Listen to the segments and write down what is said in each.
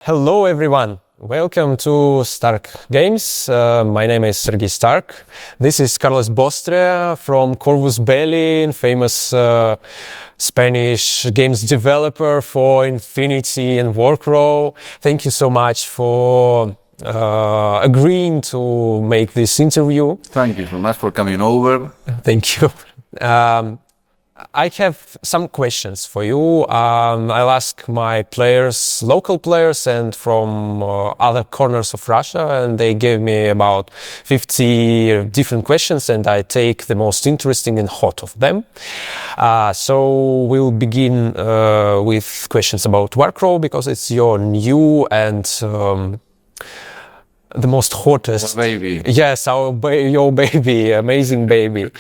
Hello everyone, welcome to Stark Games. My name is Sergey Stark. This is Carlos Bostria from Corvus Belli, famous Spanish games developer for Infinity and Warcrow. Thank you so much for agreeing to make this interview. Thank you so much for coming over. Thank you. I have some questions for you. I'll ask my players, local players, and from other corners of Russia, and they gave me about 50 different questions, and I take the most interesting and hot of them. So we'll begin with questions about Warcrow, because it's your new and the most hottest baby. Yes, your baby, amazing baby.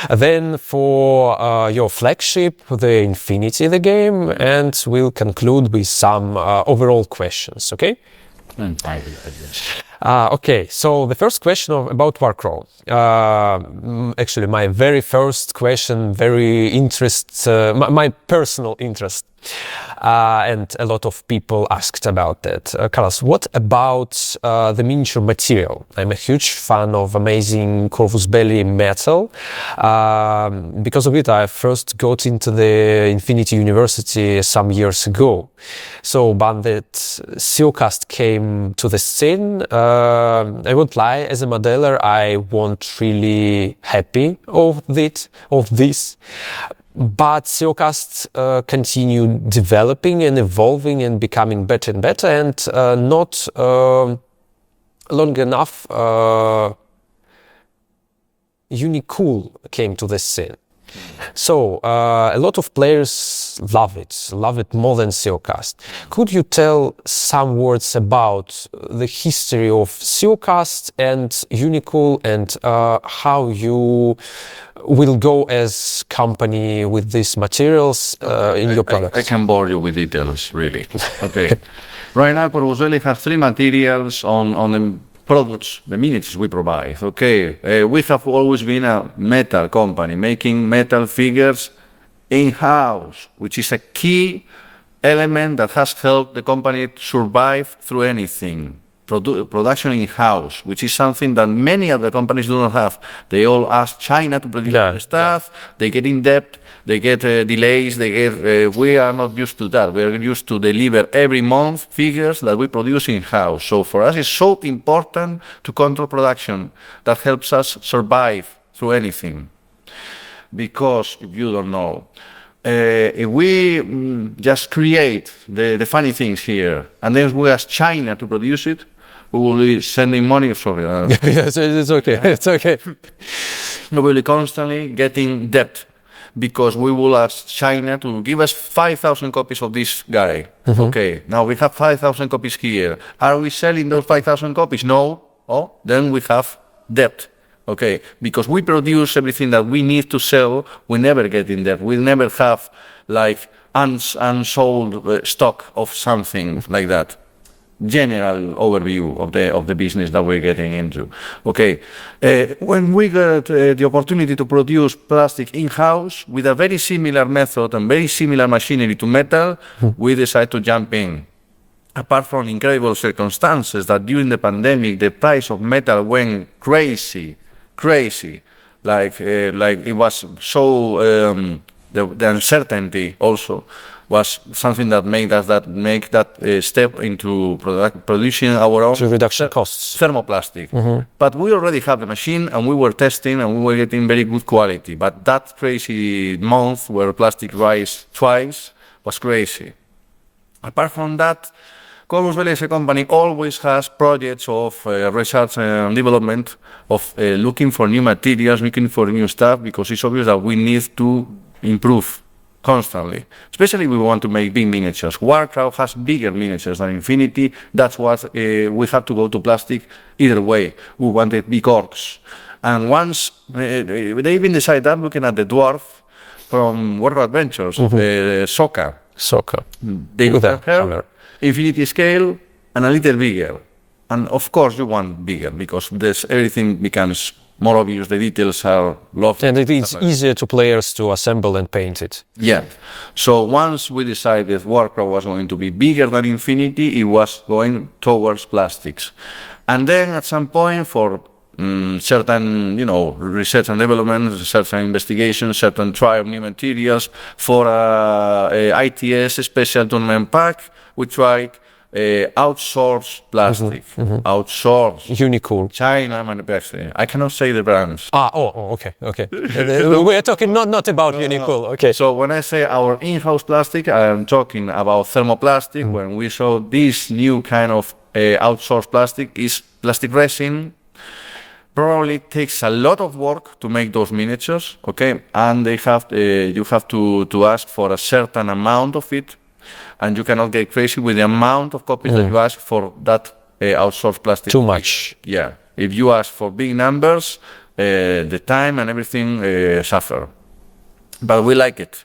Then for your flagship, the Infinity, the game, and we'll conclude with some overall questions. Okay? Okay, so the first question about Warcrow. Actually, my very first question, my personal interest, and a lot of people asked about that. Carlos, what about the miniature material? I'm a huge fan of amazing Corvus Belli metal. Because of it, I first got into the Infinity University some years ago. So, but that SEOcast came to the scene, I won't lie, as a modeler, I wasn't really happy of this. But SEOcast continued developing and evolving and becoming better and better, and not long enough, Unicool came to the scene. So a lot of players love it more than SEOcast. Could you tell some words about the history of SEOcast and Unicool, and how you will go as company with these materials in your products? I can bore you with details, really. Okay. Right now, Corvus Belli has three materials on the products, the miniatures we provide. Okay, we have always been a metal company, making metal figures in-house, which is a key element that has helped the company to survive through anything. Production in-house, which is something that many other companies do not have. They all ask China to produce their stuff, they get in debt, they get delays, we are not used to that. We are used to deliver every month figures that we produce in-house. So for us, it's so important to control production. That helps us survive through anything. Because, if you don't know, if we just create the funny things here, and then we ask China to produce it, we will be sending money for it. Yes, it's okay. It's okay. We will be constantly getting debt, because we will ask China to give us 5,000 copies of this guy. Okay, now we have 5,000 copies here. Are we selling those 5,000 copies? No. Oh, then we have debt. Okay, because we produce everything that we need to sell, we never get in debt. We never have like unsold stock of something like that. General overview of the business that we're getting into. Okay, when we got the opportunity to produce plastic in-house with a very similar method and very similar machinery to metal, we decided to jump in. Apart from incredible circumstances that during the pandemic the price of metal went crazy, like it was so the uncertainty also was something that made us make that step into producing our own reduction costs thermoplastic. But we already have the machine, and we were testing, and we were getting very good quality. But that crazy month where plastic rise twice was crazy. Apart from that, Corvus Belli as a company always has projects of research and development, of looking for new materials, looking for new stuff, because it's obvious that we need to improve constantly. Especially we want to make big miniatures. Warcrow has bigger miniatures than Infinity. That's what we have to go to plastic either way. We wanted big orcs. And once they even decided that, looking at the dwarf from Warcrow Adventures, Soka. They have her, Infinity scale, and a little bigger. And of course you want bigger, because everything becomes more obvious, the details are loved. And it is easier to players to assemble and paint it. Yeah. So once we decided Warcrow was going to be bigger than Infinity, it was going towards plastics. And then at some point, for certain, research and development, certain investigations, certain trial of new materials, for ITS special tournament pack, we tried outsourced plastic, outsourced. Unicool. China manufacturing. I cannot say the brands. Okay. We're talking not about Unicool. Okay. So when I say our in-house plastic, I am talking about thermoplastic. When we saw this new kind of outsourced plastic, is plastic resin. Probably takes a lot of work to make those miniatures, okay? And they have you have to ask for a certain amount of it, and you cannot get crazy with the amount of copies that you ask for that outsourced plastic. Too much. Yeah. If you ask for big numbers, the time and everything suffer. But we like it,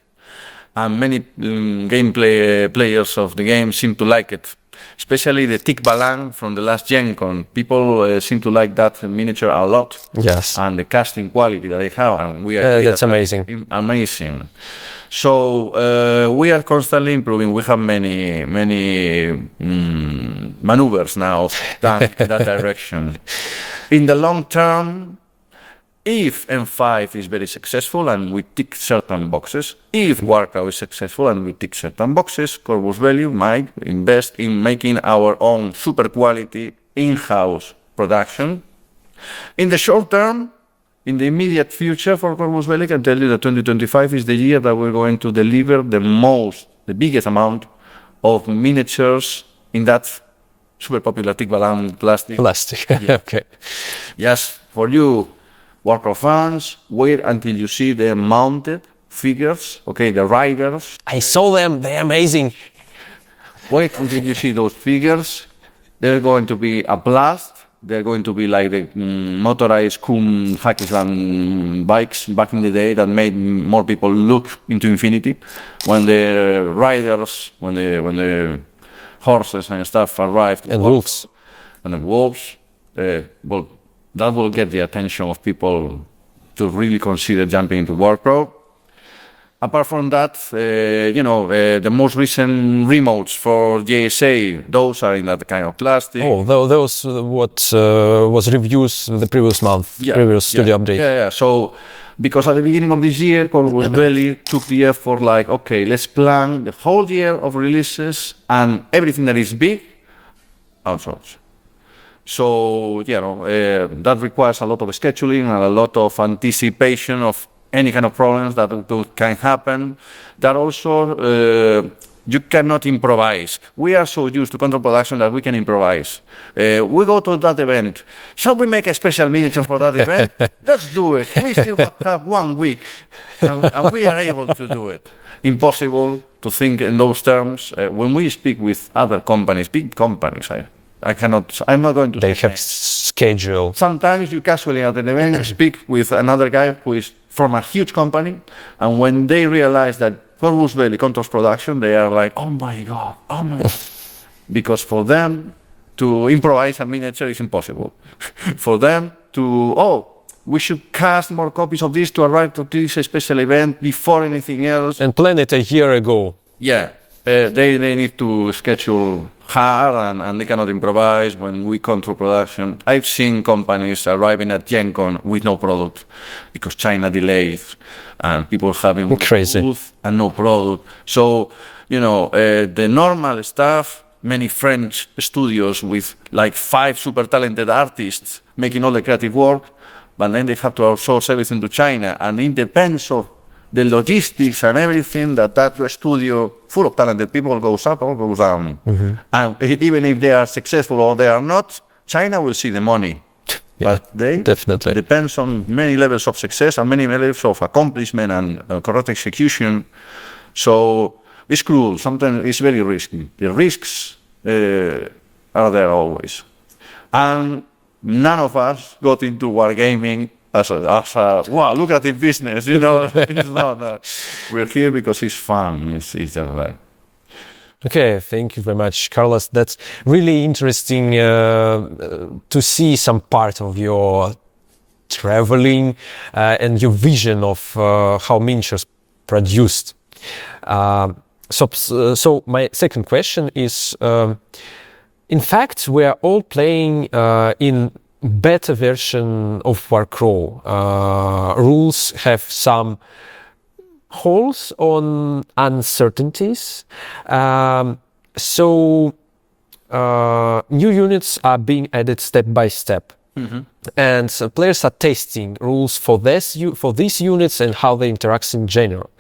and many gameplay players of the game seem to like it. Especially the Tic Balang from the last Gen Con. People seem to like that miniature a lot. Yes. And the casting quality that they have. And we are that's amazing. Amazing. So we are constantly improving. We have many maneuvers now done in that direction. In the long term, if M5 is very successful and we tick certain boxes, if Warcrow is successful and we tick certain boxes, Corvus Belli might invest in making our own super quality in-house production. In the short term, in the immediate future for Corvus Belli, I can tell you that 2025 is the year that we're going to deliver the biggest amount of miniatures in that super popular Tic Balang plastic. Yeah. Okay. Yes, for you Warcrow fans, wait until you see the mounted figures, okay, the riders. I saw them, they're amazing. Wait until you see those figures. They're going to be a blast. They're going to be like the motorized Kum Pakistan bikes back in the day that made more people look into Infinity. When the riders, when the horses and stuff arrived. And wolves. And the wolves, that will get the attention of people to really consider jumping into Warcrow. Apart from that, the most recent remotes for JSA, those are in that kind of plastic. Oh, those what was reviews the previous month, previous studio update. Yeah. So, because at the beginning of this year, Corvus Belli took the effort like, okay, let's plan the whole year of releases and everything that is big, outsource. So, that requires a lot of scheduling and a lot of anticipation of any kind of problems that can happen. That also, you cannot improvise. We are so used to control production that we can improvise. We go to that event. Shall we make a special miniature for that event? Let's do it. We still have 1 week, and we are able to do it. Impossible to think in those terms. When we speak with other companies, big companies, I'm not going to. They have schedule. Sometimes you casually at an event speak with another guy who is from a huge company, and when they realize that Corvus Belli controls production, they are like, oh my God. Because for them to improvise a miniature is impossible. For them to, we should cast more copies of this to arrive to this special event before anything else. And plan it a year ago. Yeah. They need to schedule hard and they cannot improvise when we control production. I've seen companies arriving at Gen Con with no product because China delays and people having crazy booth and no product. So, the normal stuff, many French studios with like 5 super talented artists making all the creative work, but then they have to outsource everything to China, and it depends on the logistics and everything that studio full of talented people goes up or goes down. And even if they are successful or they are not, China will see the money. Yeah, but they definitely depends on many levels of success and many levels of accomplishment and correct execution. So it's cruel. Sometimes it's very risky. The risks are there always. And none of us got into wargaming as a lucrative business, It's not that. We're here because it's fun. It's just like. Okay, thank you very much, Carlos. That's really interesting to see some part of your traveling, and your vision of how miniatures produced. So my second question is, in fact, we are all playing in beta version of Warcrow. Rules have some holes on uncertainties. So new units are being added step by step. And players are testing rules for these units and how they interact in general.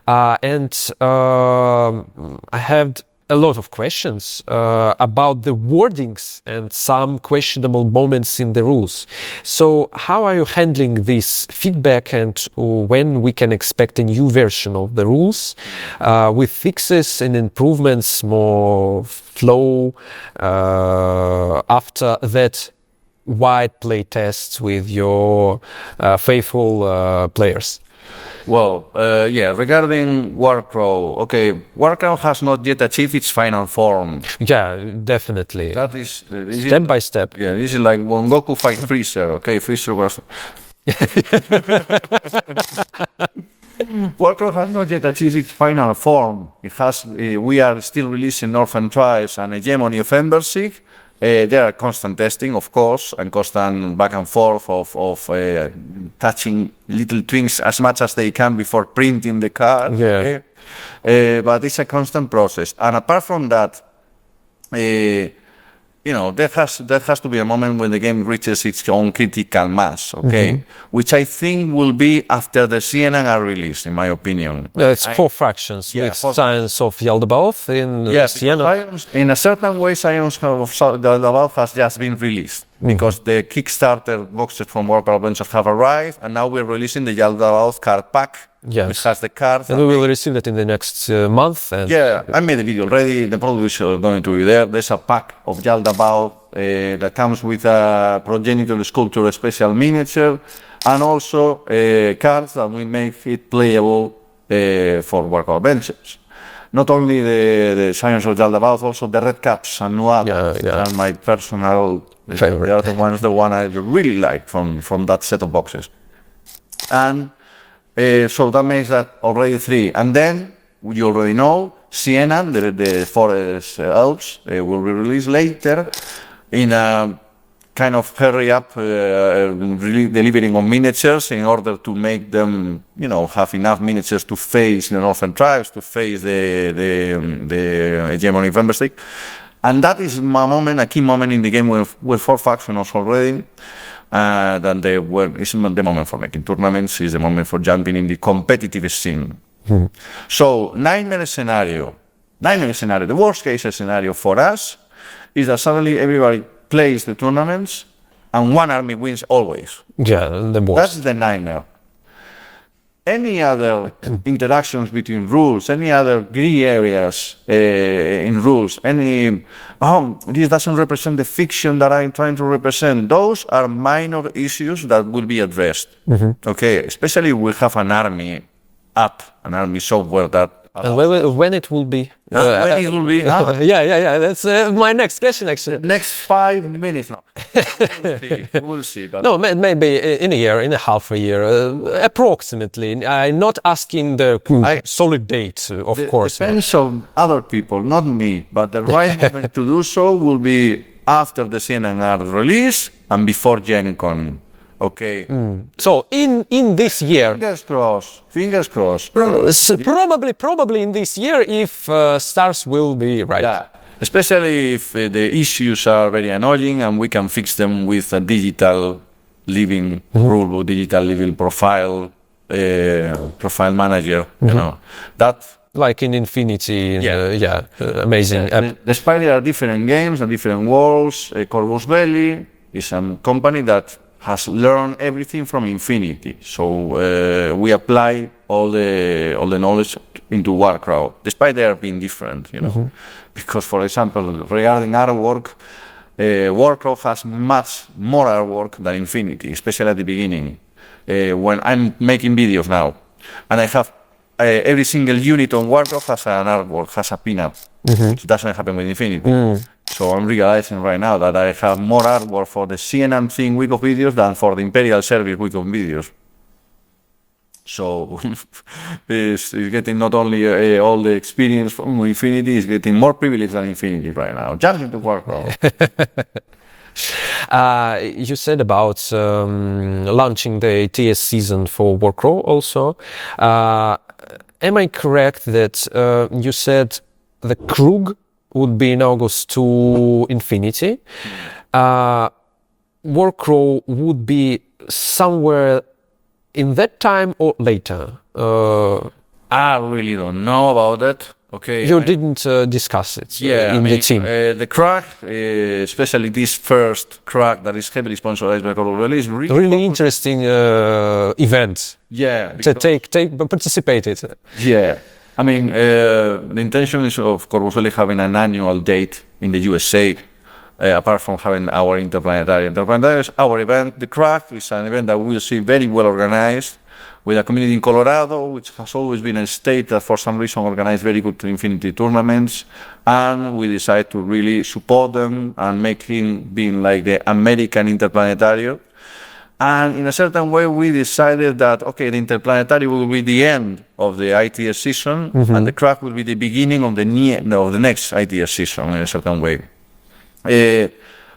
And I had a lot of questions about the wordings and some questionable moments in the rules. So how are you handling this feedback, and when we can expect a new version of the rules with fixes and improvements, more flow after that wide play tests with your faithful players? Well, yeah, regarding Warcrow, okay, Warcrow has not yet achieved its final form. Yeah, definitely. That is Step by step. Yeah, this is like when Goku fight Freezer. Okay, Freezer was. Warcrow has not yet achieved its final form. It has. We are still releasing Orphan Tribes and Hegemony of Embersig. There are constant testing, of course, and constant back and forth of touching little tweaks as much as they can before printing the card. Yeah. But it's a constant process. And apart from that, you know, there has to be a moment when the game reaches its own critical mass, okay? Which I think will be after the CNN are released, in my opinion. It's 4 fractions with Science of Yaldabaoth in Siena. In a certain way, Science of Yaldabaoth has just been released because the Kickstarter boxes from Warcrow Adventures have arrived, and now we're releasing the Yaldabaoth card pack, which has the cards. And we will receive that in the next month. And yeah, I made a video already. The product is going to be there. There's a pack of Yaldabaoth that comes with a progenitor sculpture special miniature, and also cards that will make it playable for Warcrow Adventures. Not only the Science of Yaldabaoth, also the red caps and Nomads are my personal favorite. They are the one I really like from that set of boxes. And so that makes that already 3. And then, you already know, Siena, the Forest Elves, will be released later in a kind of hurry up delivering of miniatures in order to make them, you know, have enough miniatures to face the Northern Tribes, to face the Hegemony of Embersig. And that is my moment, a key moment in the game with 4 factions already. It's the moment for making tournaments, it's the moment for jumping in the competitive scene. So, nightmare scenario, the worst case scenario for us is that suddenly everybody plays the tournaments and one army wins always. Yeah, the worst. That's the nightmare. Any other interactions between rules, any other gray areas in rules, this doesn't represent the fiction that I'm trying to represent, those are minor issues that will be addressed. Okay, especially we have an army app, an army software that... And when it will be? When it will be? Yeah, that's my next question, actually. Next 5 minutes now. We'll see. But no, maybe in a year, in a half a year, approximately. I'm not asking the solid date, of course. Depends on other people, not me. But the right moment to do so will be after the CNR release and before Gen Con. Okay. So in this year, fingers crossed. Probably in this year, if stars will be right. Yeah. Especially if the issues are very annoying and we can fix them with a digital living rulebook, digital living profile manager. You know that. Like in Infinity, amazing. Despite there are different games and different worlds, Corvus Belli is a company that has learned everything from Infinity. So we apply all the knowledge into Warcrow, despite they are being different, you know. Because, for example, regarding artwork, Warcrow has much more artwork than Infinity, especially at the beginning. When I'm making videos now, and I have every single unit on Warcrow has an artwork, has a pinup. It doesn't happen with Infinity. So I'm realizing right now that I have more artwork for the CNN thing week of videos than for the Imperial Service week of videos. So it's getting not only all the experience from Infinity, it's getting more privilege than Infinity right now. Jump into Warcrow. You said about launching the TS season for Warcrow also. Am I correct that you said the KRUG would be in August to Infinity? Warcrow would be somewhere in that time or later? I really don't know about that. Okay. You didn't discuss it Yeah, in the team. The KRUG, especially this first KRUG that is heavily sponsored by Corvus Belli, is Really interesting event. Yeah. To participate it. Yeah. I mean, the intention is of Corvus Belli having an annual date in the USA, apart from having our Interplanetary. Interplanetary is our event. The KRUG is an event that we will see very well organized, with a community in Colorado, which has always been a state that for some reason organized very good Infinity tournaments, and we decided to really support them and make him being like the American Interplanetary. And in a certain way, we decided that, okay, the Interplanetary will be the end of the ITS season, and the KRUG will be the beginning of the next ITS season in a certain way.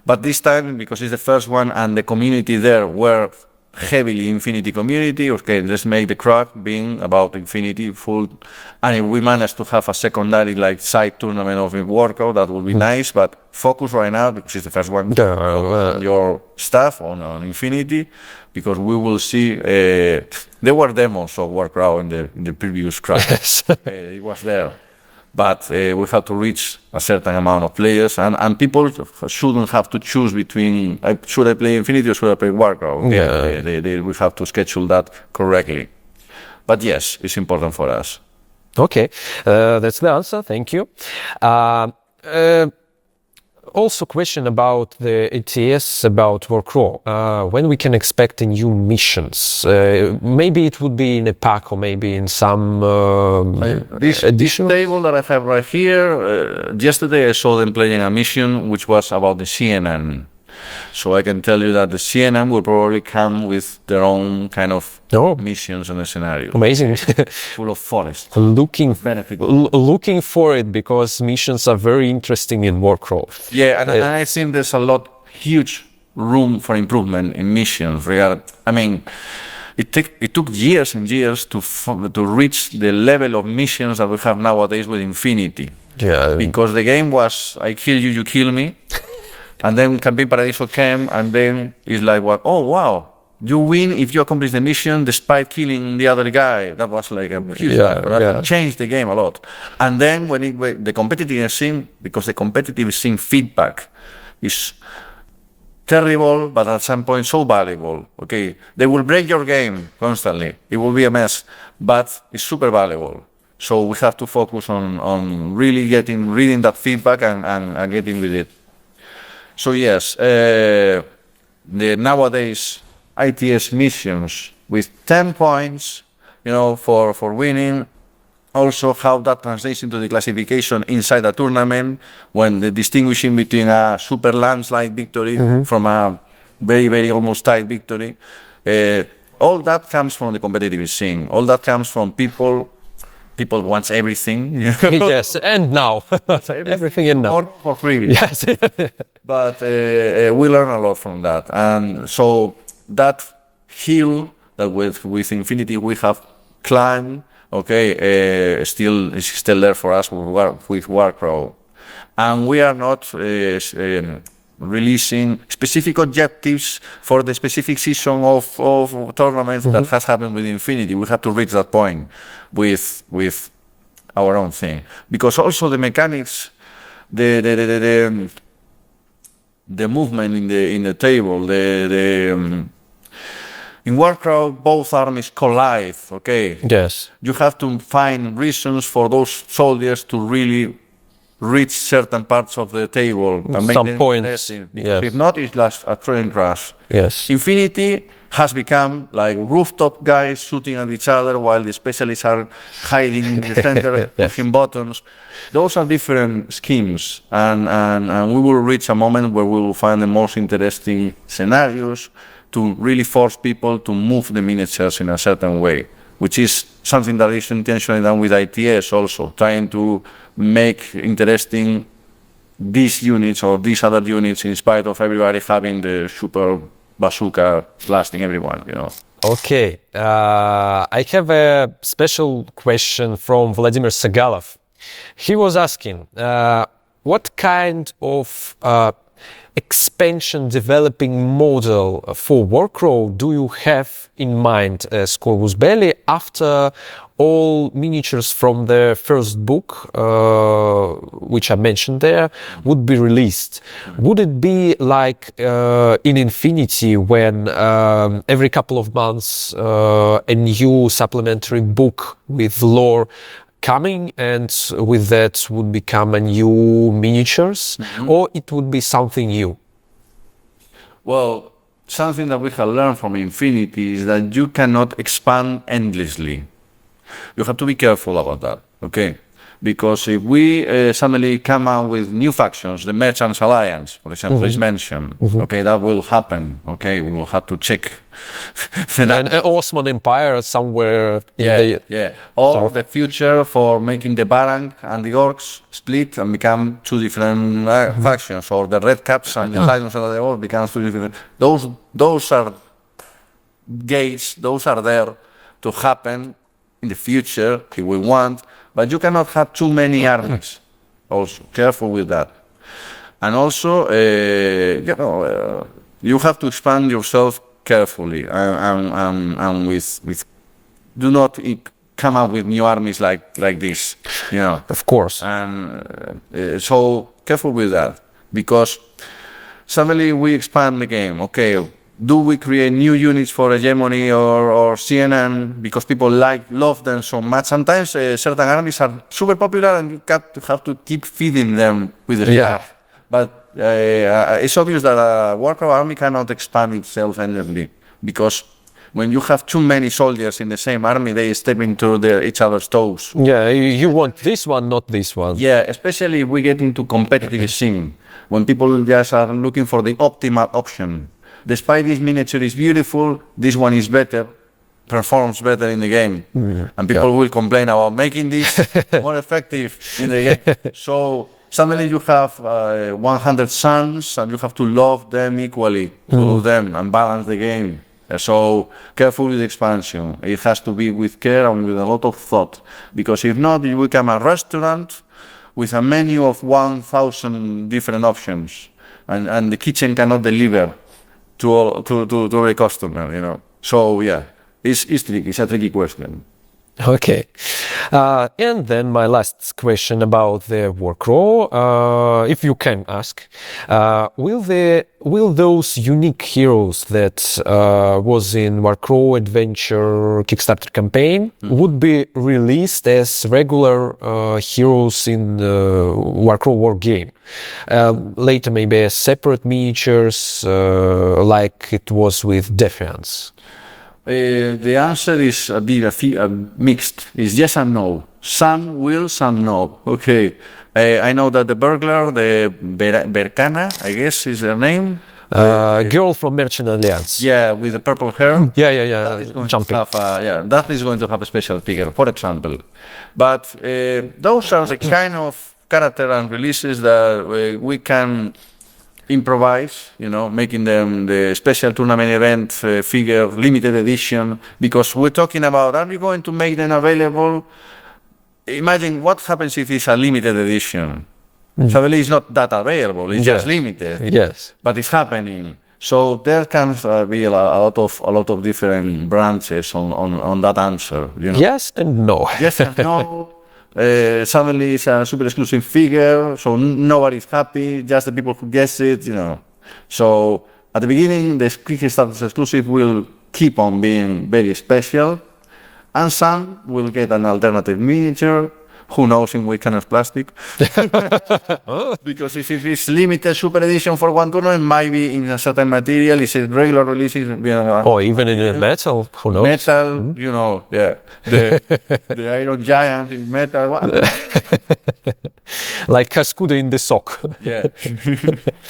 But this time, because it's the first one and the community there were heavily Infinity community, okay, let's make the KRUG being about Infinity full. And if we manage to have a secondary like side tournament of Warcrow, that would be nice, but focus right now, because it's the first one, on your stuff on Infinity, because we will see, there were demos of Warcrow in the previous KRUG. Yes. It was there. But we have to reach a certain amount of players, and people shouldn't have to choose between, should I play Infinity or should I play Warcrow? Okay, we have to schedule that correctly. But yes, it's important for us. Okay, that's the answer. Thank you. Also, question about the ATS, about Warcrow. When we can expect new missions? Maybe it would be in a pack or maybe in some This table that I have right here, yesterday I saw them playing a mission which was about the CNN. So I can tell you that the CNN will probably come with their own kind of missions and a scenario. Amazing. Full of forest. Looking for it, because missions are very interesting in Warcrow. Yeah, and I think there's a huge room for improvement in missions. I mean, it took years and years to reach the level of missions that we have nowadays with Infinity. Yeah. Because the game was, I kill you, you kill me. And then Campaign Paradiso came, and then it's like, what? Oh, wow. You win if you accomplish the mission despite killing the other guy. That was like a huge that changed the game a lot. And then when the competitive scene, because the competitive scene feedback is terrible, but at some point so valuable. Okay, they will break your game constantly. It will be a mess, but it's super valuable. So we have to focus on really reading that feedback and getting with it. So yes, the nowadays ITS missions with 10 points, for winning. Also how that translates into the classification inside a tournament, when the distinguishing between a super landslide victory from a very, very almost tight victory. All that comes from the competitive scene. All that comes from people wants everything. Yes, and now. Everything and now. For free. Yes. But we learn a lot from that. And so that hill that with Infinity we have climbed, okay, is still there for us with Warcrow. And we are not releasing specific objectives for the specific season of tournaments that has happened with Infinity. We have to reach that point with our own thing, because also the mechanics, the movement in the table, in Warcrow both armies collide. Okay. Yes. You have to find reasons for those soldiers to really reach certain parts of the table and make Some them points, interesting. yes. If not, it's just a train crash. Yes. Infinity has become like rooftop guys shooting at each other while the specialists are hiding in the center, pushing buttons. Those are different schemes, and we will reach a moment where we will find the most interesting scenarios to really force people to move the miniatures in a certain way, which is something that is intentionally done with ITS also, trying to make interesting these units or these other units in spite of everybody having the super bazooka blasting everyone, you know. Okay, I have a special question from Vladimir Sagalov. He was asking, what kind of expansion developing model for Warcrow do you have in mind as Corvus Belli after all miniatures from the first book, which I mentioned there, would be released? Would it be like in Infinity, when every couple of months a new supplementary book with lore coming, and with that would become a new miniatures, or it would be something new? Well, something that we have learned from Infinity is that you cannot expand endlessly. You have to be careful about that, okay? Because if we suddenly come out with new factions, the Merchants Alliance, for example, is mentioned, okay, that will happen, okay? We will have to check. An Osman Empire somewhere in the... Or the future for making the Barang and the Orcs split and become two different factions, or the Red Caps and the Titans of the Orcs become two different... Those are gates, those are there to happen in the future, if we want, but you cannot have too many armies. Also, careful with that. And also, you have to expand yourself carefully and with do not come up with new armies like this, you know. Of course. And so careful with that, because suddenly we expand the game. Okay, do we create new units for Hegemony or CNN because people love them so much? Sometimes certain armies are super popular and you have to keep feeding them with the stuff. But it's obvious that a Warcrow army cannot expand itself endlessly, because when you have too many soldiers in the same army, they step into each other's toes. Yeah, you want this one, not this one. Yeah, especially if we get into competitive scene, when people just are looking for the optimal option. Despite this miniature is beautiful, this one is better, performs better in the game. And people will complain about making this more effective in the game. So suddenly you have 100 sons and you have to love them equally to them and balance the game. So careful with expansion. It has to be with care and with a lot of thought, because if not, you become a restaurant with a menu of 1,000 different options, and the kitchen cannot deliver to every customer, you know. So yeah, it's tricky. It's a tricky question. Okay, and then my last question about the Warcrow, if you can ask, will those unique heroes that was in Warcrow Adventure Kickstarter campaign would be released as regular heroes in the Warcrow War game? Later, maybe as separate miniatures, like it was with Defiance. The answer is a bit mixed. It's yes and no. Some will, some no. Okay. I know that the burglar, the Berkana, I guess is her name. Girl from Merchant Alliance. Yeah, with the purple hair. Yeah. Jumping. That is going to have a special figure, for example. But those are the kind of character and releases that we can improvise, you know, making them the special tournament event figure, limited edition, because we're talking about, are we going to make them available? Imagine what happens if it's a limited edition. Suddenly it's not that available, it's just limited. Yes. But it's happening. So there can be a lot of different branches on that answer, you know. Yes and no. Yes and no. Suddenly it's a super exclusive figure, so nobody's happy, just the people who guess it, you know. So at the beginning, the Kickstarter exclusive will keep on being very special, and some will get an alternative miniature, who knows in which kind of plastic. Because if it is limited super edition for one tournament, it might be in a certain material. It's a regular release, or even in metal, who knows? Metal, you know, yeah. The Iron Giant in metal. Like Cascudo in the sock. Yeah.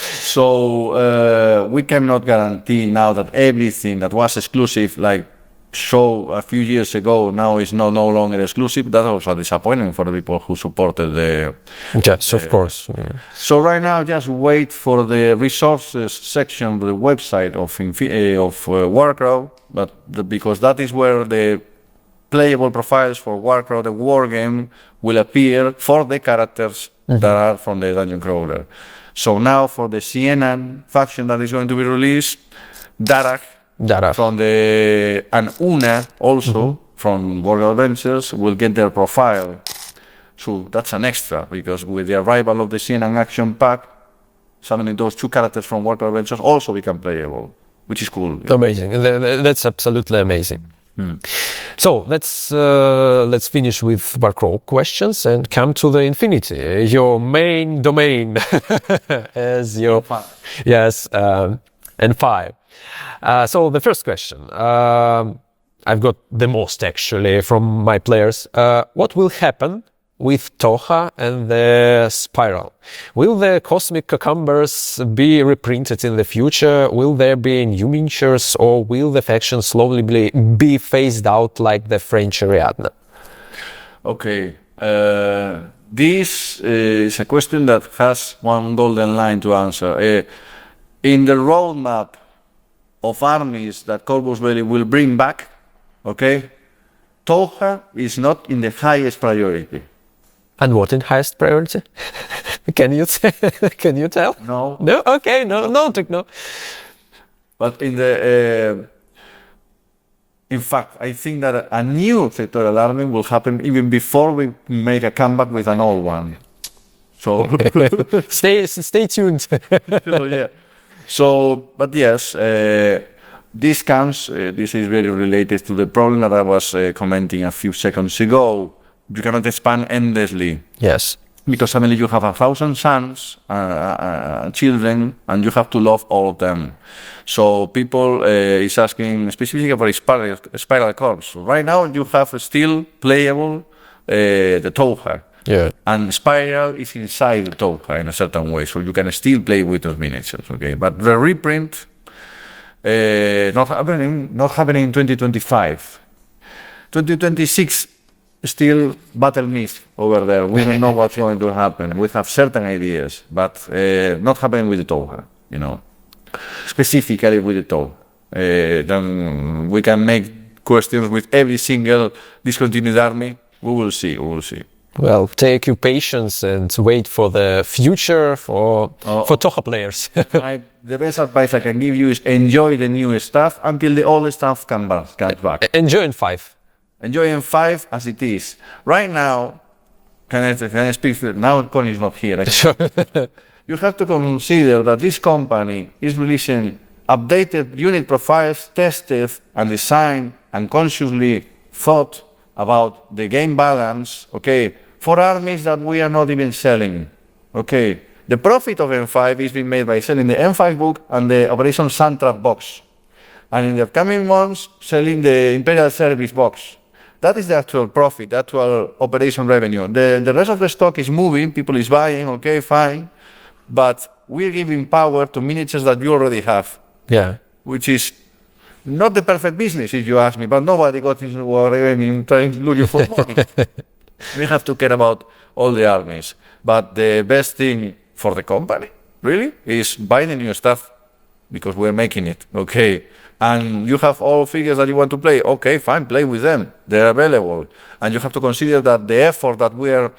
So we cannot guarantee now that everything that was exclusive, like show a few years ago, now is no longer exclusive. That's also a disappointment for the people who supported the. Yes, of course. Yeah. So right now, just wait for the resources section of the website of Warcrow, because that is where the playable profiles for Warcrow, the war game, will appear for the characters that are from the Dungeon Crawler. So now for the Sienna faction that is going to be released, Darach from the and Una also from Warcrow Adventures will get their profile. So that's an extra, because with the arrival of the Sienna Action Pack, suddenly those two characters from Warcrow Adventures also become playable, which is cool. Amazing. That's absolutely amazing. So let's finish with Warcrow questions and come to the Infinity, your main domain, as your yes, and 5. So the first question, I've got the most actually from my players. What will happen with Toha and the Spiral? Will the cosmic cucumbers be reprinted in the future? Will there be new miniatures, or will the faction slowly be phased out like the French Ariadne? Okay, this is a question that has one golden line to answer. In the roadmap of armies that Corvus Belli will bring back, okay, Toha is not in the highest priority. And what in highest priority? Can you tell? No. No. Okay. No. But in fact, I think that a new sectorial army will happen even before we make a comeback with an old one. So stay tuned. So, yeah. So, but yes, this is very related to the problem that I was commenting a few seconds ago. You cannot expand endlessly. Yes. Because suddenly you have 1,000 sons, children, and you have to love all of them. So people is asking specifically for Spiral Corps. So right now you have still playable the Toha. Yeah. And Spiral is inside the Toha in a certain way, so you can still play with those miniatures. Okay, but the reprint not happening in 2025. 2026. Still battle myth over there. We don't know what's going to happen. We have certain ideas, but not happening with the Toha, you know. Specifically with the Toha. Then we can make questions with every single discontinued army. We will see. Well, take your patience and wait for the future for Toha players. The best advice I can give you is enjoy the new stuff until the old stuff comes back. Enjoy in 5. Enjoying 5 as it is. Right now, can I speak? Now Connie is not here. Sure. You have to consider that this company is releasing updated unit profiles, tested and designed and consciously thought about the game balance, okay, for armies that we are not even selling, okay. The profit of M5 is being made by selling the M5 book and the Operation Sandtrap box. And in the upcoming months, selling the Imperial Service box. That is the actual profit, the actual operation revenue. The rest of the stock is moving, people is buying, okay, fine. But we're giving power to miniatures that you already have. Yeah. Which is not the perfect business, if you ask me, but nobody got into war revenue looking for money. We have to care about all the armies. But the best thing for the company, really, is buy the new stuff, because we're making it, okay? And you have all figures that you want to play, okay, fine, play with them. They're available. And you have to consider that the effort that we are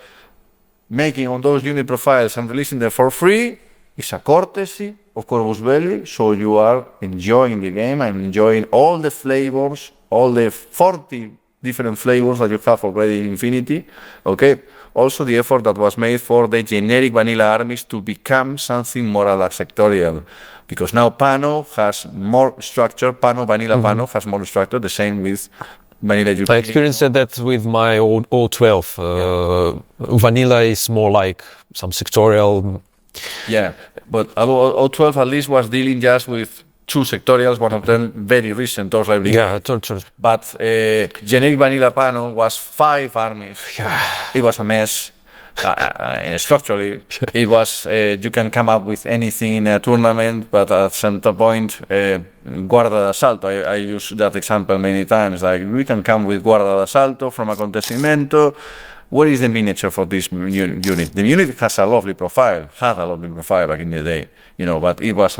making on those unit profiles and releasing them for free is a courtesy of Corvus Belli, so you are enjoying the game and enjoying all the flavors, all the 40 different flavors that you have already in Infinity, okay? Also the effort that was made for the generic vanilla armies to become something more like sectorial. Because now Pano has more structure, Pano, vanilla Pano has more structure, the same with vanilla I experienced that with my old 012. Vanilla is more like some sectorial. Yeah, but O12 at least was dealing just with 2 sectorials, one of them very recent, those like Yeah, but generic vanilla panel was 5 armies. It was a mess. And structurally, it was you can come up with anything in a tournament, but at some point, Guarda d'Assalto, I use that example many times. Like we can come with Guarda d'Assalto from Acontisimento. What is the miniature for this unit? The unit has a lovely profile, had a lovely profile back in the day, but it was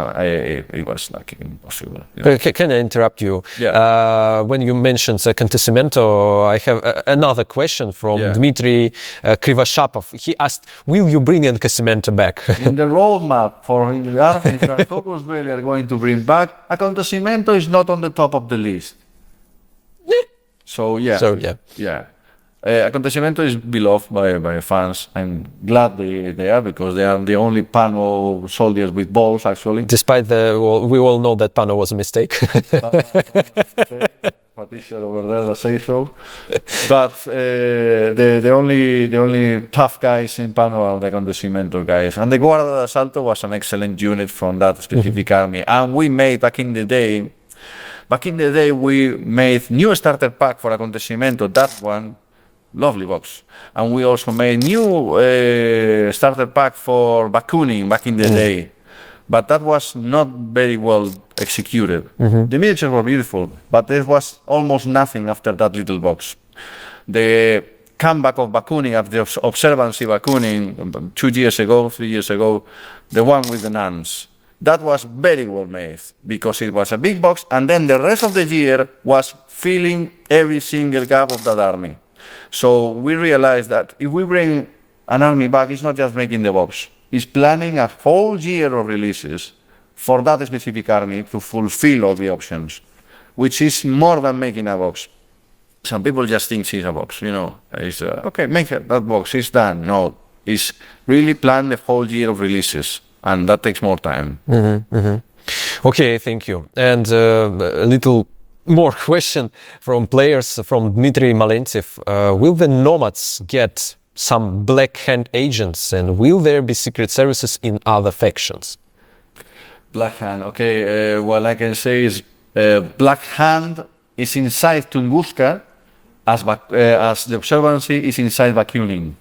like impossible. Can I interrupt you? Yeah. When you mentioned Acontisimento, I have another question from Dmitry Krivashapov. He asked, will you bring Acontisimento back? In the roadmap for the armies that Corvus Belli are going to bring back, Acontisimento is not on the top of the list. So yeah. Acontisimento is beloved by fans. I'm glad they are, because they are the only Pano soldiers with balls, actually. Despite we all know that Pano was a mistake. Patricia over there that say so. But the only tough guys in Pano are the Acontisimento guys. And the Guarda d'Assalto was an excellent unit from that specific army. And we made back in the day, we made new starter pack for Acontisimento, that one. Lovely box. And we also made new starter pack for bacooning back in the day, but that was not very well executed. The miniatures were beautiful, but there was almost nothing after that little box. The comeback of bacooning, of the observancy bacooning 3 years ago, the one with the nuns, that was very well made, because it was a big box, and then the rest of the year was filling every single gap of that army. So we realized that if we bring an army back, it's not just making the box. It's planning a whole year of releases for that specific army to fulfill all the options, which is more than making a box. Some people just think it's a box, It's, okay, make that box, it's done. No, it's really plan the whole year of releases, and that takes more time. Okay, thank you. And a little more question from players, from Dmitry Malentsev. Will the Nomads get some Black Hand agents, and will there be secret services in other factions? Black Hand, okay. What I can say is Black Hand is inside Tunguska as the observancy is inside Bakunin.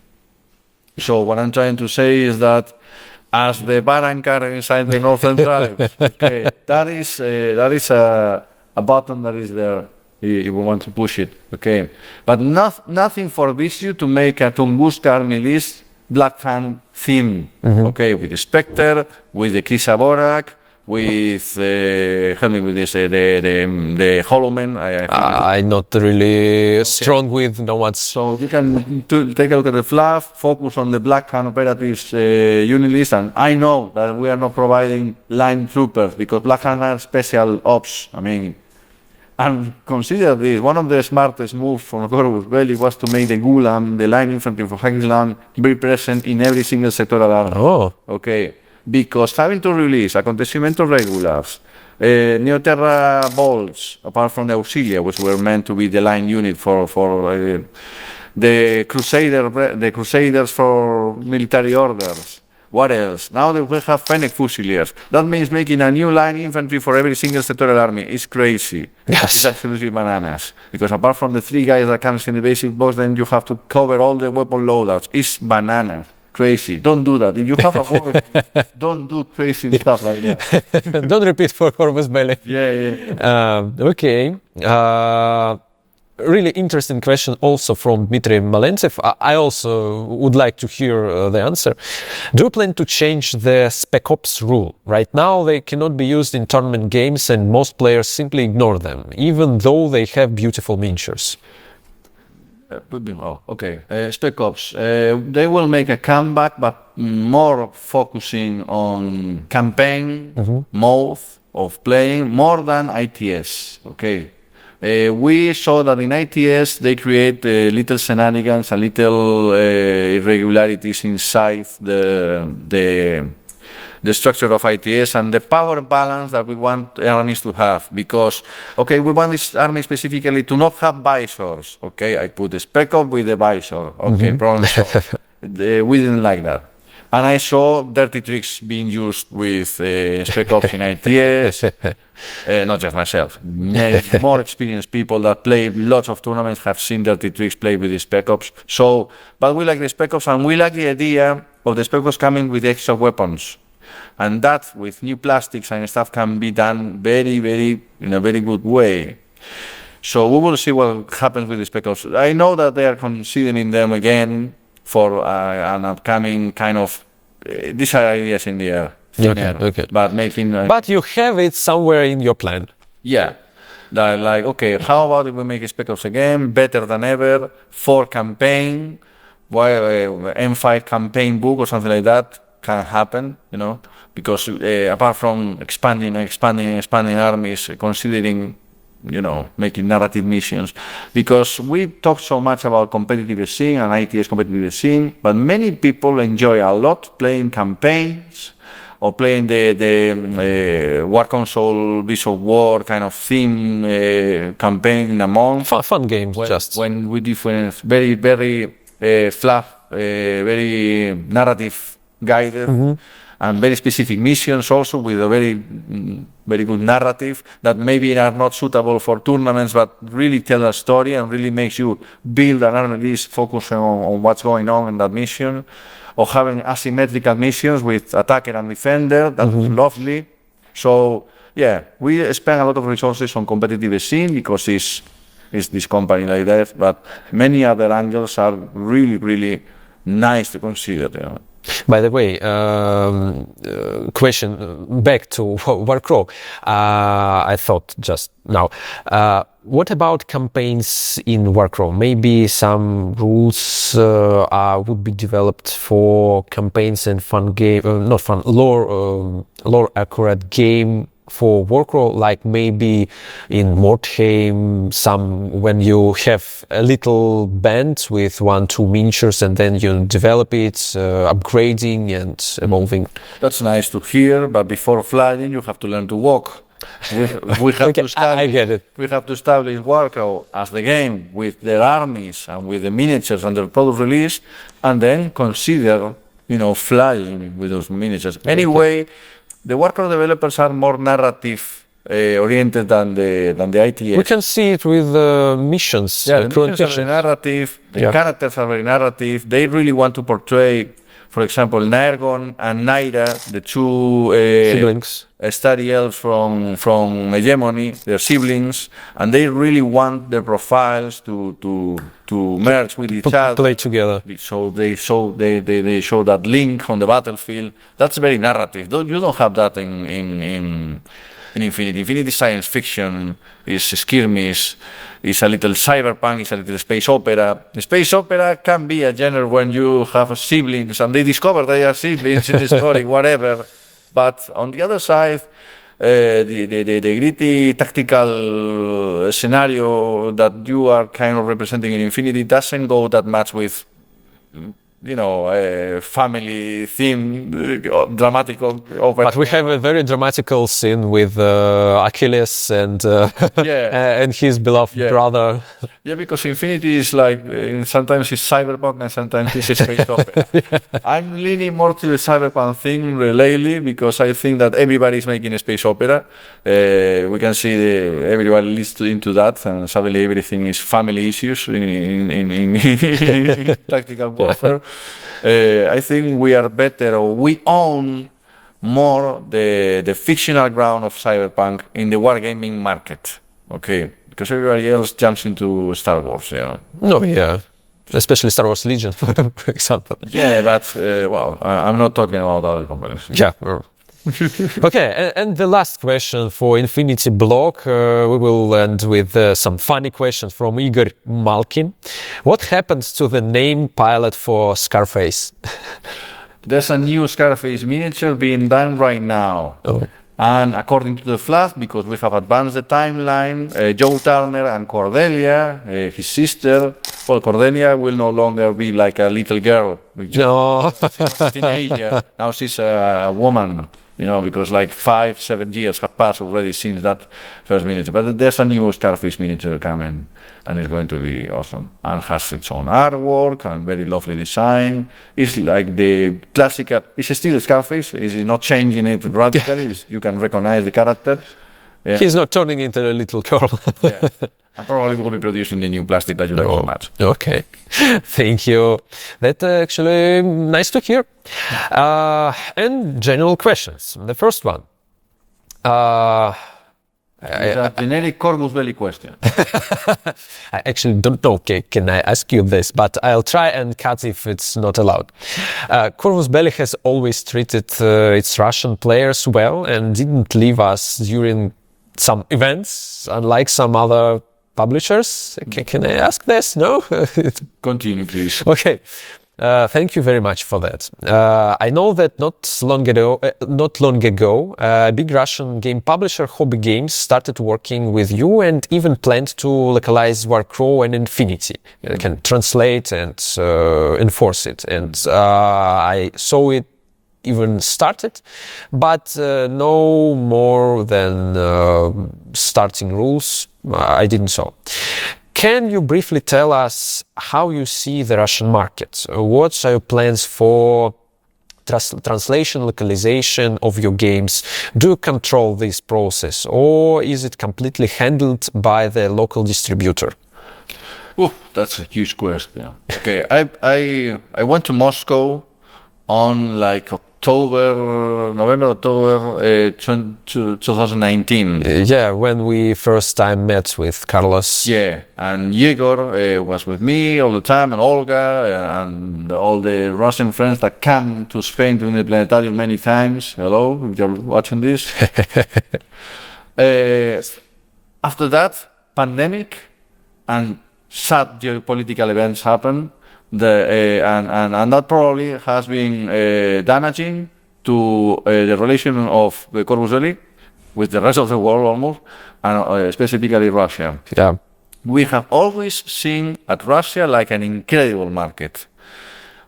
So what I'm trying to say is that as the Barankar inside the Northern Tribes, okay, that is a button that is there if we want to push it, okay. But nothing forbids you to make a Tunguska army list Black Hand theme, okay, with the Spectre, with the Krisaborak, with help me with this, the Hollow Men. I'm not really strong with Nomads. So you can take a look at the fluff, focus on the Black Hand operatives unit list, and I know that we are not providing line troopers, because Black Hand are special ops. And consider this, one of the smartest moves from Corvus Belli was to make the Gulam, the line infantry for Hagisland, be present in every single sectoral army. Oh. Okay, because having to release Acontisimento regulars, Neoterra bolts, apart from the Auxilia, which were meant to be the line unit for the Crusaders for military orders. What else? Now that we have Fennec Fusiliers, that means making a new line infantry for every single sectoral army. It's crazy. Yes. It's absolutely bananas. Because apart from the 3 guys that comes in the basic box, then you have to cover all the weapon loadouts. It's bananas. Crazy. Don't do that. If you have a war, don't do crazy stuff like that. Don't repeat for Corvus Belli. Yeah. Okay. Really interesting question also from Dmitry Malentsev. I also would like to hear the answer. Do you plan to change the spec-ops rule? Right now they cannot be used in tournament games, and most players simply ignore them, even though they have beautiful miniatures. Okay. Spec-ops. They will make a comeback, but more focusing on campaign mode of playing more than ITS. Okay. We saw that in ITS they create little shenanigans and little irregularities inside the the structure of ITS and the power balance that we want armies to have. Because, okay, we want this army specifically to not have visors. Okay, I put the spec-op with the visor. Okay, problem solved. We didn't like that. And I saw dirty tricks being used with spec-ops in ITS, not just myself. More experienced people that play lots of tournaments have seen dirty tricks play with the spec-ops. So, but we like the spec-ops, and we like the idea of the spec-ops coming with extra weapons. And that, with new plastics and stuff, can be done in a very good way. So we will see what happens with the spec-ops. I know that they are considering them again for an upcoming kind of, these are ideas in the air. Okay. But making... but you have it somewhere in your plan. Yeah. Like, okay, how about if we make spec-ops again, better than ever, for campaign, M5 campaign book or something like that can happen, you know, because apart from expanding armies, considering, you know, making narrative missions, because we talk so much about competitive scene and ITS competitive scene, but many people enjoy a lot playing campaigns or playing the war console, Beast of War kind of theme campaign in a month. Fun games, when we different, very fluff, very narrative guided. And very specific missions also with a very good narrative that maybe are not suitable for tournaments, but really tell a story and really makes you build an army list focusing on what's going on in that mission, or having asymmetrical missions with attacker and defender. That's lovely. So yeah, we spend a lot of resources on competitive scene because it's this company like that, but many other angles are really nice to consider, you know. By the way, question back to Warcrow. I thought just now, what about campaigns in Warcrow? Maybe some rules would be developed for campaigns and fun game, not fun, lore accurate game for Warcrow, like maybe in Mordheim, when you have a little band with 1-2 miniatures and then you develop it, upgrading and evolving. That's nice to hear, but before flying you have to learn to walk. We have to I get it. We have to establish Warcrow as the game with their armies and with the miniatures and the product release, and then consider, you know, flying with those miniatures. Anyway, the Warcrow developers are more narrative oriented than the ITS. We can see it with missions. Yeah, the missions are very narrative, the characters are very narrative. They really want to portray, for example, Nairgon and Naira, the two siblings, study elves from Hegemony, their siblings, and they really want their profiles to merge with each other, play together. So they show that link on the battlefield. That's very narrative. You don't have that in Infinity. Infinity science fiction is skirmish, is a little cyberpunk, is a little space opera. The space opera can be a genre when you have siblings and they discover they are siblings in the story, whatever. But on the other side, the gritty tactical scenario that you are kind of representing in Infinity doesn't go that much with, you know, family theme, dramatic. But we have a very dramatical scene with Achilles and and his beloved brother. Yeah, because Infinity is like sometimes it's cyberpunk and sometimes it's space opera. I'm leaning more to the cyberpunk thing lately because I think that everybody is making a space opera. We can see everybody leads into that, and suddenly everything is family issues in tactical warfare. I think we are better, or we own more the fictional ground of cyberpunk in the wargaming market. Okay, because everybody else jumps into Star Wars, you know. No, yeah. Especially Star Wars Legion, for example. Yeah, but, well, I'm not talking about other companies. Yeah. Okay, and the last question for Infinity block, we will end with some funny questions from Igor Malkin. What happens to the name pilot for Scarface? There's a new Scarface miniature being done right now. Oh. And according to the fluff, because we have advanced the timeline, Joe Turner and Cordelia, his sister, Well, Cordelia will no longer be like a little girl. No. A teenager. Now she's a woman, because like 5-7 years have passed already since that first miniature. But there's a new Scarface miniature coming, and it's going to be awesome. And has its own artwork and very lovely design. It's like the classical. It's still Scarface. It's not changing it radically. You can recognize the character. Yeah. He's not turning into a little girl. Yeah. I probably will be producing the new plastic that you like so much. Okay, thank you. That's actually nice to hear. And general questions. The first one. It's a generic Corvus Belli question. I actually don't know, can I ask you this, but I'll try and cut if it's not allowed. Corvus Belli has always treated its Russian players well and didn't leave us during some events, unlike some other publishers. Can I ask this? No? Continue, please. Okay. Thank you very much for that. I know that not long ago, a big Russian game publisher, Hobby Games, started working with you and even planned to localize Warcrow and Infinity. You can translate and enforce it. And I saw it even started, but no more than starting rules. I didn't saw. Can you briefly tell us how you see the Russian market? What are your plans for translation, localization of your games? Do you control this process, or is it completely handled by the local distributor? Oh, that's a huge question. Okay, I went to Moscow on like November, October 2019. Yeah, when we first time met with Carlos. Yeah, and Yegor was with me all the time, and Olga, and all the Russian friends that came to Spain during the planetarium many times. Hello, if you're watching this. After that, pandemic and sad geopolitical events happened. And that probably has been damaging to the relation of the Corvus Belli with the rest of the world almost, and specifically Russia. Yeah. We have always seen at Russia like an incredible market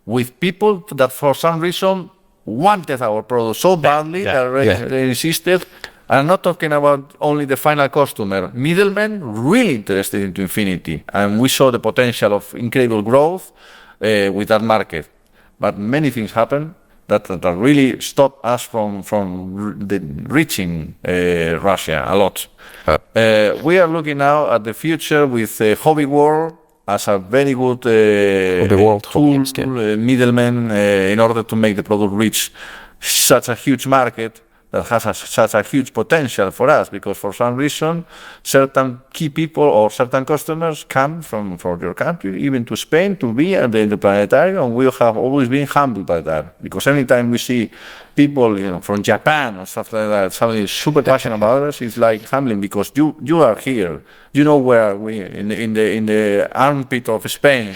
with people that for some reason wanted our product so badly that they insisted. I'm not talking about only the final customer, middlemen really interested into Infinity, and we saw the potential of incredible growth with that market. But many things happened that really stopped us from reaching Russia a lot. We are looking now at the future with Hobby World as a very good tool, middleman, in order to make the product reach such a huge market that has such a huge potential for us, because for some reason certain key people or certain customers come from your country, even to Spain, to be at the planetarium, and we have always been humbled by that, because anytime we see people from Japan or stuff like that, somebody super passionate about us, it's like humbling, because you are here, where we in the armpit of Spain.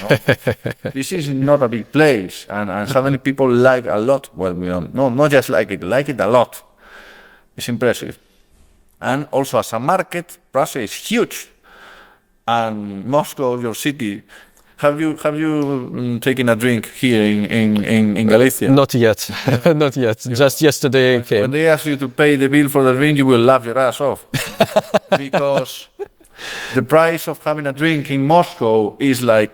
This is not a big place, and suddenly people like a lot. Well, not just like it a lot. It's impressive. And also as a market, Russia is huge. And Moscow, your city, have you taken a drink here in Galicia? Not yet, not yet. Just yesterday came. When they ask you to pay the bill for the drink, you will laugh your ass off. Because the price of having a drink in Moscow is like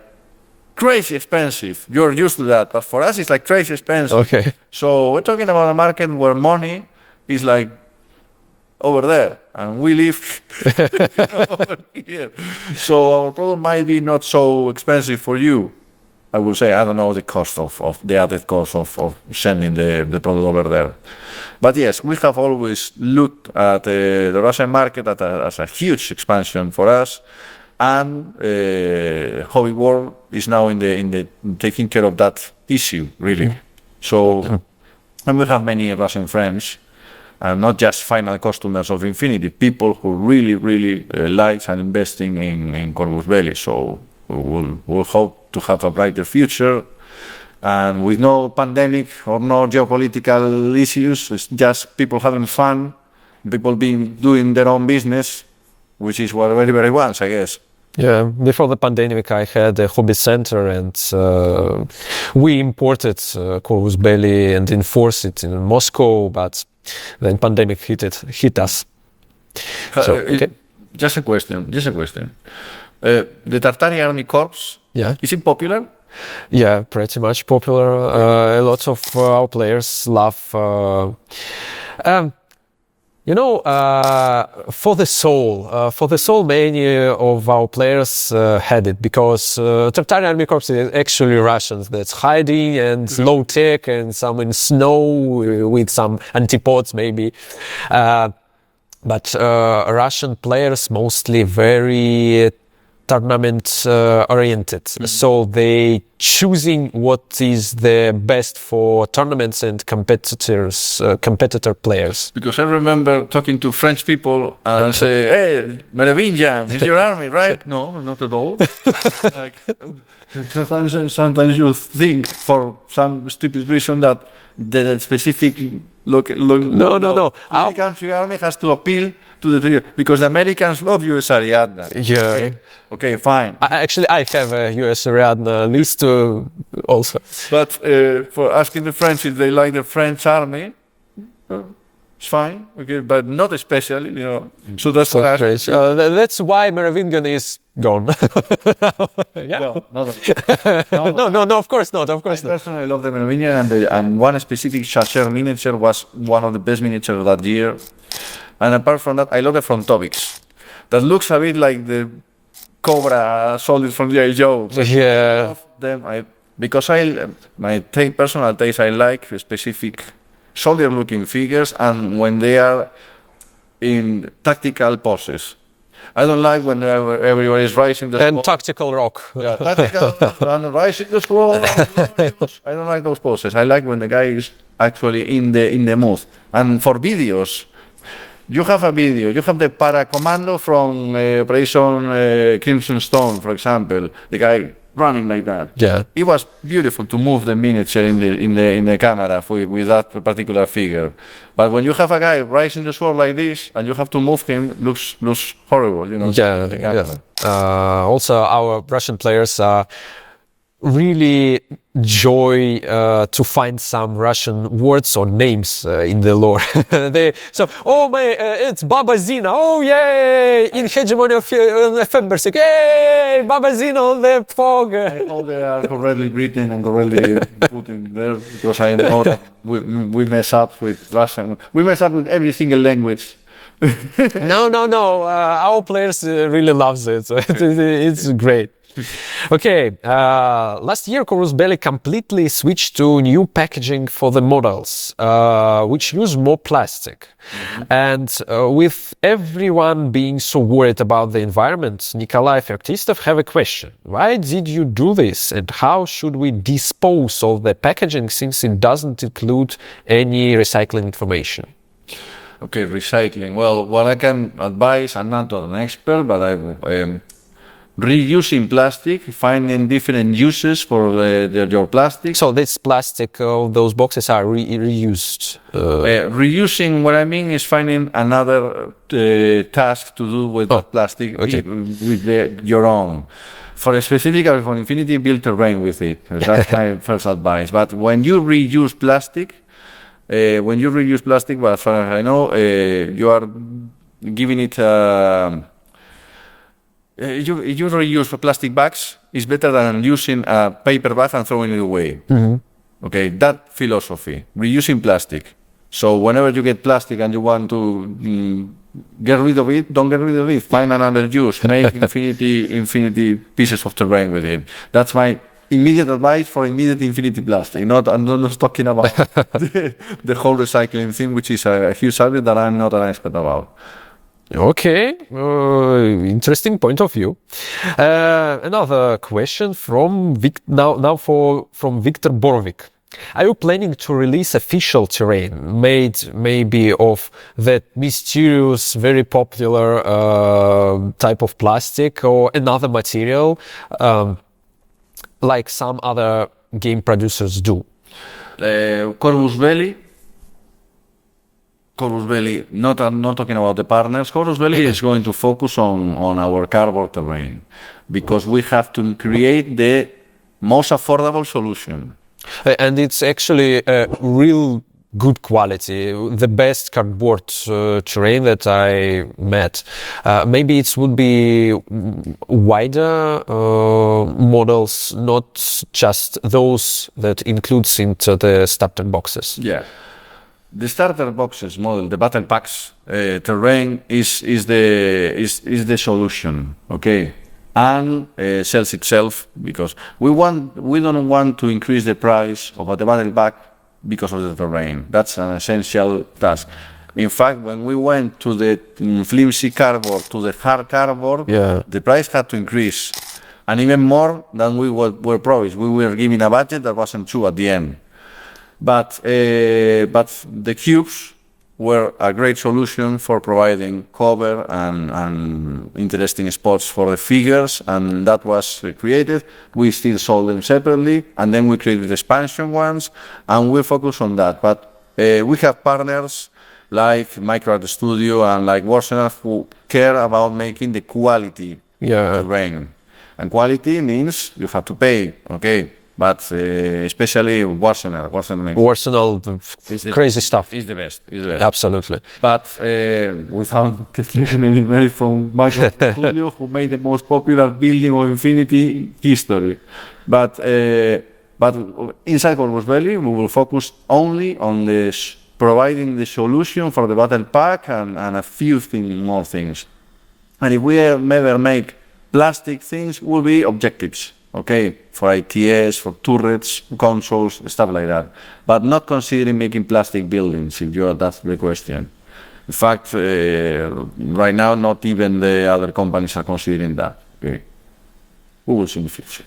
crazy expensive. You're used to that, but for us it's like crazy expensive. Okay. So we're talking about a market where money is like over there, and we live over here. So our product might be not so expensive for you. I will say, I don't know the cost of the added cost of sending the product over there. But yes, we have always looked at the Russian market as a huge expansion for us, and Hobby World is now in the taking care of that issue, really. So, and we have many Russian friends, and not just final customers of Infinity, people who really like and investing in Corvus Belli. So we'll hope to have a brighter future, and with no pandemic or no geopolitical issues. It's just people having fun, people doing their own business, which is what everybody wants, I guess. Yeah, before the pandemic, I had a hobby center, and we imported Corvus Belli and enforced it in Moscow, but then pandemic hit us. So, okay. Just a question. The Tartar Army Corps, Yeah. is it popular? Yeah, pretty much popular. A lot of our players love. For the soul, many of our players had it because Tartar Army Corps is actually Russians that's hiding and low tech and some in snow with some antipods maybe. But Russian players mostly very tournament oriented, so they choosing what is the best for tournaments and competitor players. Because I remember talking to French people and say, "Hey, Merovingian, is your army, right?" No, not at all. Like, sometimes you think for some stupid reason that the specific look. No. Our country army has to appeal to the because the Americans love US Ariadne. Yeah. Okay, fine. I have a US Ariadne list also. But for asking the French if they like the French army, it's fine. Okay, but not especially, you know. So that's what that's why Merovingian is gone. Yeah. Well, No, of course not. I personally love the Merovingian, and one specific chasseur miniature was one of the best miniatures of that year. And apart from that, I love the Frontovics. That looks a bit like the Cobra soldiers from G.I. Joe. Yeah. I love them. Because my personal taste, I like specific soldier-looking figures, and when they are in tactical poses. I don't like when everyone is rising the and tactical rock. Yeah, tactical and rising the squad. I don't like those poses. I like when the guy is actually in the mood. And for videos, you have a video. You have the para commando from Operation Crimson Stone, for example. The guy running like that. Yeah. It was beautiful to move the miniature in the camera with that particular figure. But when you have a guy rising the sword like this and you have to move him, looks horrible, you know. Yeah. Also, our Russian players really joy to find some Russian words or names in the lore. It's Baba Zina. Oh yay! In Hegemony of Fembersic. Yay! Baba Zina on the fog. I hope they are correctly written and correctly put in there, because I know that we mess up with Russian. We mess up with every single language. No. Our players really loves it. So it's great. Okay, last year Corvus Belli completely switched to new packaging for the models, which use more plastic. And with everyone being so worried about the environment, Nikolai Fektistov have a question. Why did you do this, and how should we dispose of the packaging since it doesn't include any recycling information? Okay, recycling. Well, what I can advise, I'm not an expert, but reusing plastic, finding different uses for your plastic. So this plastic, those boxes are reused? Reusing, what I mean is finding another task to do with that plastic, okay. with your own. For Infinity, build terrain with it. That's my first advice. But when you reuse plastic, well, as far as I know, you are giving it... you reuse plastic bags, it's better than using a paper bag and throwing it away. Okay, that philosophy, reusing plastic. So whenever you get plastic and you want to get rid of it, don't get rid of it. Find another use. Make infinity pieces of terrain with it. That's my immediate advice for immediate infinity plastic. I'm not talking about the whole recycling thing, which is a huge subject that I'm not an expert about. Okay, interesting point of view. Another question from from Victor Borovic. Are you planning to release official terrain made maybe of that mysterious, very popular type of plastic or another material, like some other game producers do? Corvus Belli Corvus Belli, not talking about the partners, Corvus Belli is going to focus on our cardboard terrain because we have to create the most affordable solution. And it's actually a real good quality, the best cardboard terrain that I met. Maybe it would be wider models, not just those that includes into the starter boxes. Yeah. The starter boxes model, the battle packs terrain is the solution, okay, and sells itself because we don't want to increase the price of the battle pack because of the terrain. That's an essential task. In fact, when we went to the flimsy cardboard to the hard cardboard, the price had to increase, and even more than we were promised. We were given a budget that wasn't true at the end. But the cubes were a great solution for providing cover and interesting spots for the figures, and that was created. We still sold them separately, and then we created expansion ones, and we focus on that. But we have partners like Micro Art Studio and like Warcrow who care about making the quality terrain. And quality means you have to pay, okay? But especially Warcrow crazy stuff. Is the best. Absolutely. But we found any very from Micro Studio who made the most popular building of Infinity history. But inside Corvus Belli, we will focus only on this, providing the solution for the battle pack and a few more things. And if we ever make plastic things, will be objectives. Okay, for ITS, for turrets, consoles, stuff like that. But not considering making plastic buildings, that's the question. In fact, right now, not even the other companies are considering that. Okay. We will see in the future.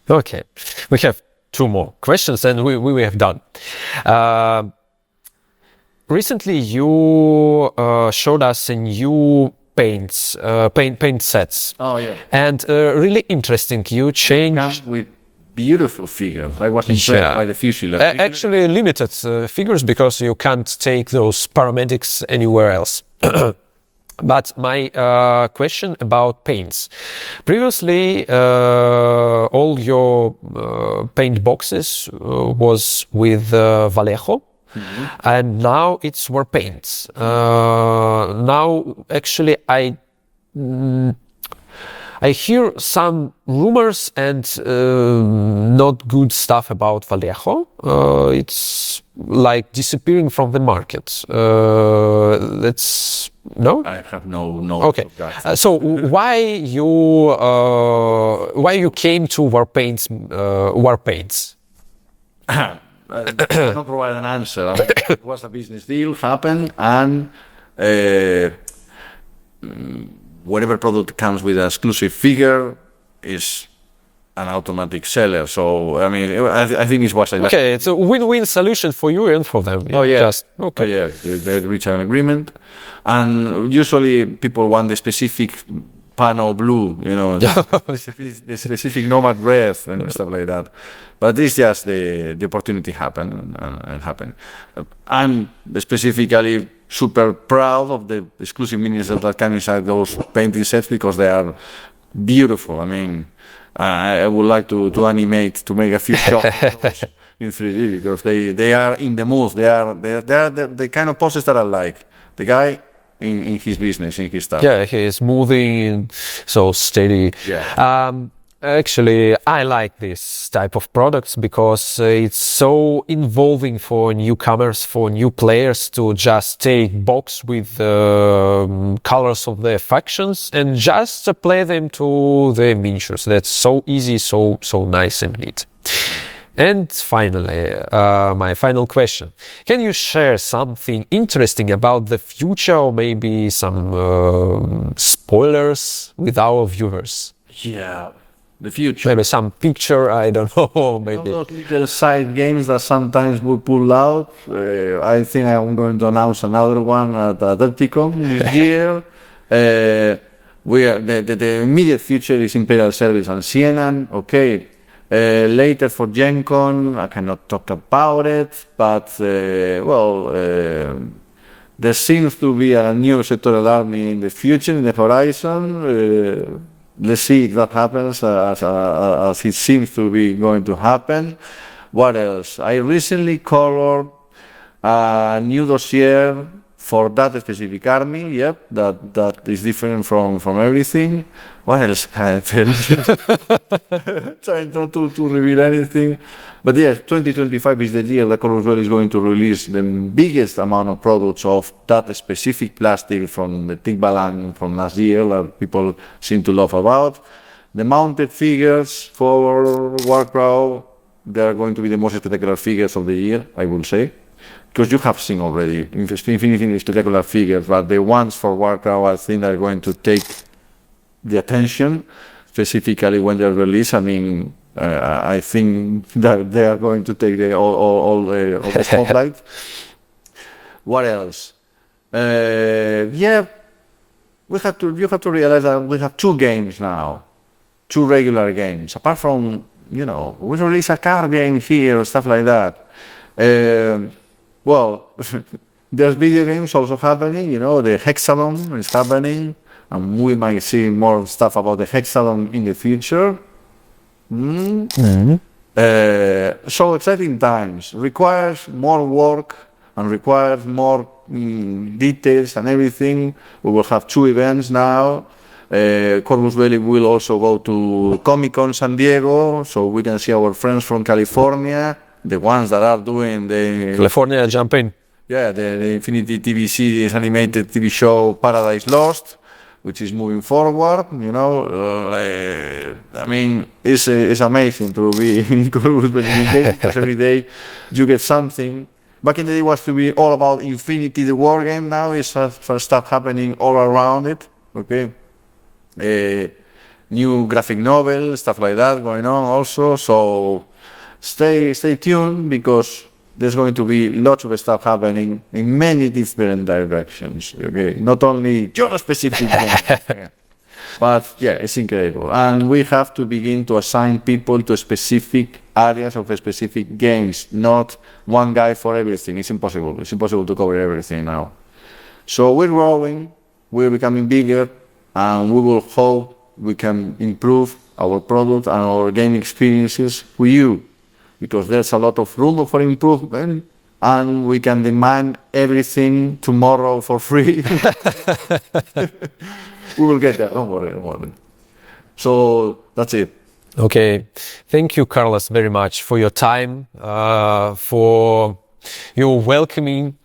Okay, we have two more questions and we have done. Recently, you showed us a new paint sets. Oh yeah. And really interesting, you changed with beautiful figures. I was impressed by the fuselage. Actually limited figures because you can't take those paramedics anywhere else. But my question about paints. Previously, all your paint boxes was with Vallejo. And now it's war paints. Now, actually, I hear some rumors and not good stuff about Vallejo. It's like disappearing from the market. That's no. I have no okay. Of that. So why you came to war paints? I cannot provide an answer. I mean, it was a business deal, happened, and whatever product comes with an exclusive figure is an automatic seller. So, I mean, I think it was okay. It's a win-win solution for you and for them. Oh yeah. Okay. Oh, yeah. They reach an agreement, and usually people want the specific Pano blue, the specific Nomad red and stuff like that. But it's just the opportunity happened and happened. I'm specifically super proud of the exclusive minis that come inside those painting sets because they are beautiful. I mean, I would like to animate, to make a few shots in 3D because they are in the mood. They are the kind of poses that I like. The guy in his business, in his stuff. Yeah, he is moving so steady. Yeah. Actually, I like this type of products because it's so involving for newcomers, for new players to just take box with colors of the factions and just apply them to the miniatures. That's so easy, so nice and neat. And finally, my final question. Can you share something interesting about the future or maybe some spoilers with our viewers? Yeah, the future. Maybe some picture, I don't know, maybe. Those little side games that sometimes we pull out. I think I'm going to announce another one at Adepticon this year. The immediate future is Imperial Service and CNN, okay. Later for Gen Con, I cannot talk about it, but There seems to be a new sectorial army in the future, in the horizon. Let's see if that happens as it seems to be going to happen. What else? I recently colored a new dossier for that specific army. Yep, that is different from everything. What else can I tell you? Trying not to reveal anything. But yes, 2025 is the year that Corvus Belli is going to release the biggest amount of products of that specific plastic from the Tikbalang from last year that people seem to love about. The mounted figures for Warcrow, they are going to be the most spectacular figures of the year, I will say. Because you have seen already infinitely spectacular figures, but the ones for Warcrow I think are going to take the attention, specifically when they're released. I mean, I think that they are going to take all the spotlight. What else? Yeah, you have to realize that we have 2 games now, 2 regular games. Apart from, we release a card game here or stuff like that. Well, there's video games also happening. The Hexagon is happening, and we might see more stuff about the Hexagon in the future. So exciting times. Requires more work and requires more details and everything. We will have 2 events now. Corvus Belli will also go to Comic-Con San Diego, so we can see our friends from California, the ones that are doing the California jump in. Yeah, the Infinity TV series animated TV show Paradise Lost, which is moving forward. I mean, it's amazing to be in Corvus Belli because every day you get something. Back in the day, it was to be all about Infinity, the war game. Now it's stuff happening all around it. Okay, new graphic novel, stuff like that going on also. So stay tuned because there's going to be lots of stuff happening in many different directions. Okay, not only your specific game, but yeah, it's incredible. And we have to begin to assign people to specific areas of specific games, not one guy for everything. It's impossible. It's impossible to cover everything now. So we're growing, we're becoming bigger, and we will hope we can improve our product and our game experiences with you, because there's a lot of room for improvement, and we can demand everything tomorrow for free. We will get there, don't worry. So that's it. Okay, thank you, Carlos, very much for your time, for your welcoming.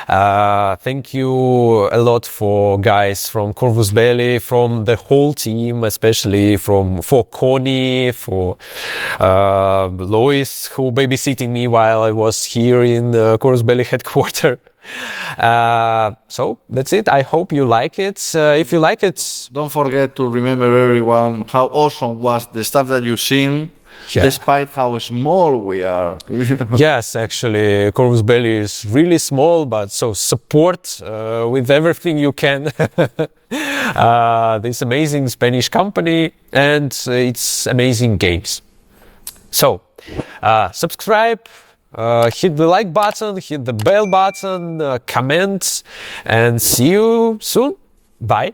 Thank you a lot for guys from Corvus Belli, from the whole team, especially for Connie, for Lois, who babysitting me while I was here in the Corvus Belli headquarters. So that's it. I hope you like it. If you like it, don't forget to remember everyone how awesome was the stuff that you've seen, despite how small we are. Yes, actually, Corvus Belli is really small, but so support with everything you can this amazing Spanish company and its amazing games. So subscribe. Hit the like button, hit the bell button, comment, and see you soon. Bye.